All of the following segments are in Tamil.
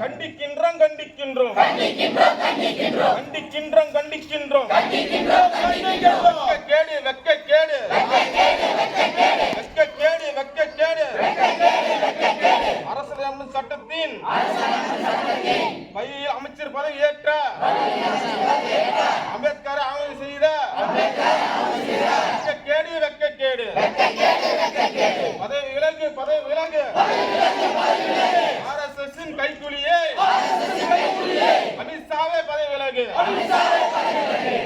கண்டிக்கின்றோம் கண்டிக்கின்றோம் கண்டிக்கின்றோம் கண்டிக்கின்றோம் கேடு வெக்க கேடு வெக்க கேடு வெக்க கேடு அரசியலமைப்பு சட்டத்தின் கையில் அமைச்சர் பதவி ஏற்ற அம்பேத்கர் ஆய்வு செய்த வெக்க கேடு வெக்க கேடு பதவி விலகு பதவி விலகு RSS-இன் கைக்கூலியே அமித்ஷாவே பதவி விலகு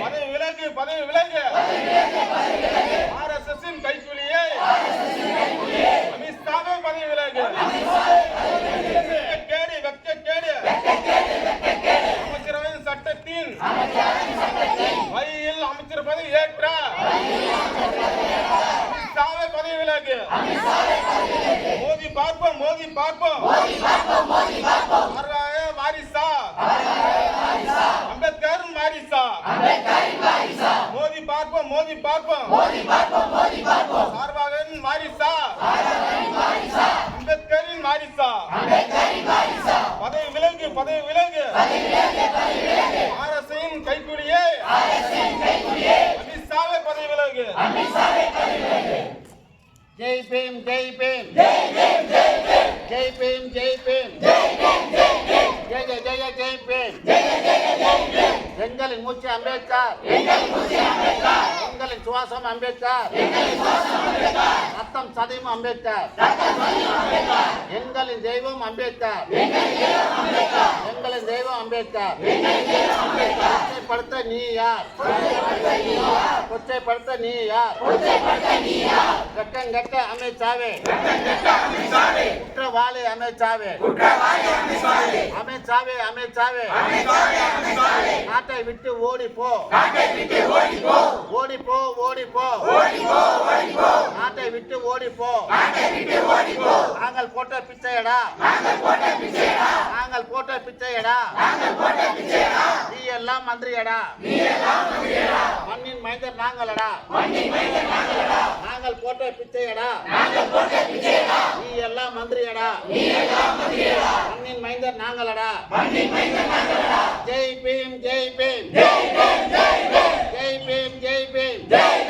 பதவி விலகு பதவி விலகு RSS-இன் கைக்கூலியே அமித்ஷாவே பதவி விலகு கேடு வெக்க கேடு அமைச்சரவையின் சட்டத்தின் வழியில் அமைச்சர் பதவி ஏற்ற அமித்ஷாவே பதவி விலகு மோதி பார்ப்போம் மோதி பார்ப்போம் வாரிசா அம்பேத்கர் வாரிசா மோதி பார்ப்போம் மோதி பார்ப்போம் சார்பாகன் வாரிசா அம்பேத்கரின் வாரிசா பதவி விலகு பதவி விலகு அரசின் கைக்கூலியே அமித்ஷாவே பதவி விலகு ஜெய் பீம் ஜெய் பீம் ஜெய் பீம் ஜெய் பீம் ஜெய ஜெய ஜெய ஜெய் பீம் எங்களின் மூச்சு அம்பேத்கர் எங்களின் சுவாசம் அம்பேத்கர் ரத்தம் சதையும் அம்பேத்கர் எங்களின் தெய்வம் அம்பேத்கர் எங்களின் தெய்வம் அம்பேத்கர் கொச்சைப்படுத்த நீ யார் கொச்சைப்படுத்த நீ யார் வெக்கங்கெட்ட அமித்ஷாவே குற்றவாளி அமித்ஷாவே அமித்ஷாவே அமித்ஷாவே நாட்டை விட்டு ஓடி போ ஓடி போ ஓடி போ நாட்டை விட்டு ஓடி போ நாங்கள் போட்ட பிச்சையடா நாங்கள் போட்ட பிச்சையடா நீ எல்லாம் மந்திரியடா மண்ணின் மைந்தர் நாங்களடா நாங்கள் போட்ட பிச்சையடா நீ எல்லாம் மந்திரியடா மண்ணின் மைந்தர் நாங்களடா ஜெய் பீம் ஜெய் பீம் ஜெய் பீம் ஜெய் பீம் ஜெய்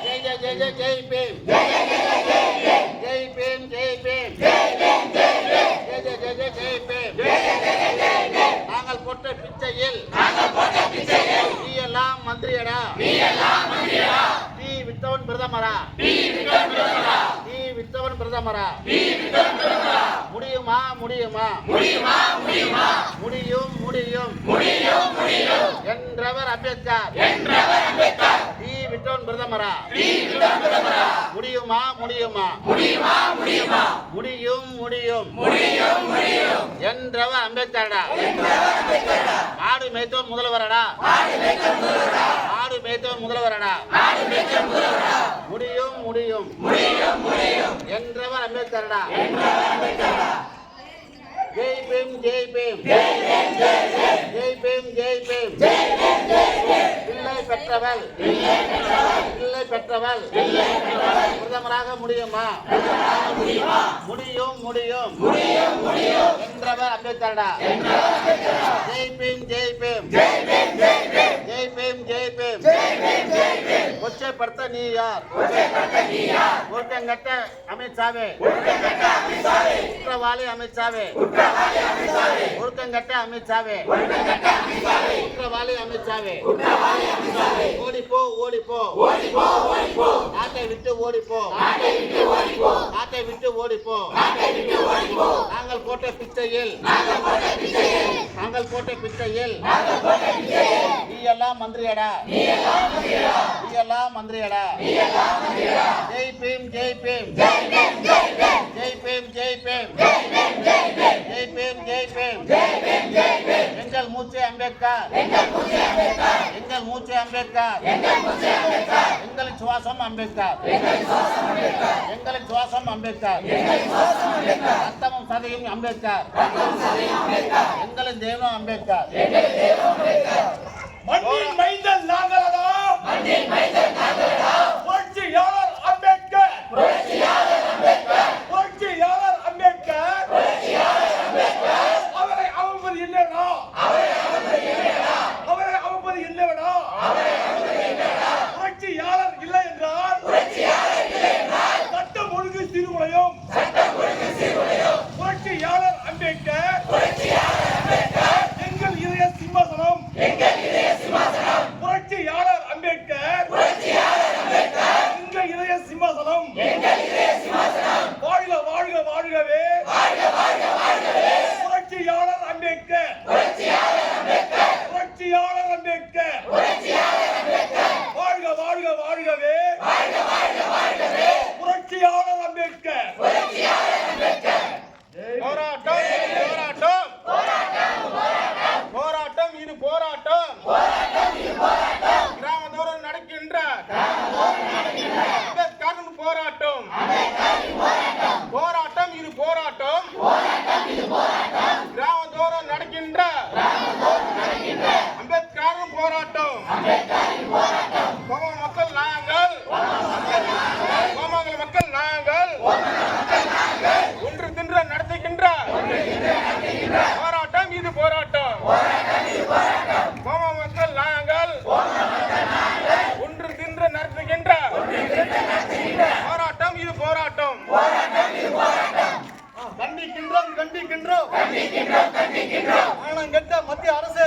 ஜெய ஜெய ஜெய ஜெய் பீம் ஜெய் பீம் ஜெய் பீம் ஜெய ஜெய ஜெய ஜெய ஜெய் பீம் நாங்கள் போட்ட பிச்சையில் நீ எல்லாம் மந்திரியடா நீ வித்தவன் பிரதமரா நீ வித்தவன் பிரதமரா முடியுமா முடியுமா முடியும் முடியும் என்றவர் அம்பேத்கர் நீ வித்தவன் பிரதமரா முடியுமா முடியுமா முடியும் முடியும் என்றவர் அம்பேத்கர்டா ஆடு மேய்த்தவன் முதல்வரடா ஆடு மேய்த்தவன் முதல்வரடா முடியும் முடியும் என்றவர் அம்பேத்கர்டா ஜெய் பீம் ஜெய் பீம் ஜெய் பீம் ஜெய் பீம் பிள்ளை பெற்றவள் பிரதமராக முடியுமா முடியும் முடியும் என்றவர் அம்பேத்கர்டா ஜெய் பீம் ஜெய் பீம் ஜெய் பீம் ஜெய் பீம் கொச்சைப்படுத்த நீ யார் ஒழுக்கங்கெட்ட அமித்ஷாவே குற்றவாளி அமித்ஷாவே ஒழுக்கங்கெட்ட அமித்ஷாவே குற்றவாளி அமித்ஷாவே ஓடிப்போ ஓடிப்போ நாட்டை விட்டு ஓடிப்போ நாட்டை விட்டு ஓடிப்போ நாங்கள் போட்ட பிச்சையில் நீ எல்லாம் மந்திரியடா ஜெய் பீம் ஜெய் பீம் ஜெய் பீம் ஜெய் பீம் ஜெய் பீம் ஜெய் பீம் எங்கள் மூச்சு அம்பேத்கர் எங்களின் சுவாசம் அம்பேத்கர் ரத்தமும் சதையும் அம்பேத்கர் எங்களின் தெய்வம் அம்பேத்கர் மண்ணின் மைந்தன் நாங்களடா புரட்சியாளர் அம்பேத்கர் புரட்சியாளர் அம்பேத்கர் அம்பேத்கர் புரட்சியாளர் அம்பேத்கர் வாழ்க வாழ்க வாழ்கவே புரட்சியாளர் அம்பேத்கர் போராட்டம் போராட்டம் இது போராட்டம் கிராமந்தோறும் நடக்கின்ற அம்பேத்கரின் போராட்டம் போராட்டம் இது போராட்டம் கிராமந்தோறும் நடக்கின்ற அம்பேத்கரின் போராட்டம் கோமா மக்கள் நாங்கள் கோமாங்கல மக்கள் நாங்கள் ஒன்று தின்ற நடத்துகின்ற போராட்டம் இது போராட்டம் கோமா மக்கள் நாங்கள் ஒன்று தின்று நடத்துகின்ற போராட்டம் இது போராட்டம் கண்டிக்கின்றோம் கண்டிக்கின்றோம் மானங்கெட்ட மத்திய அரசு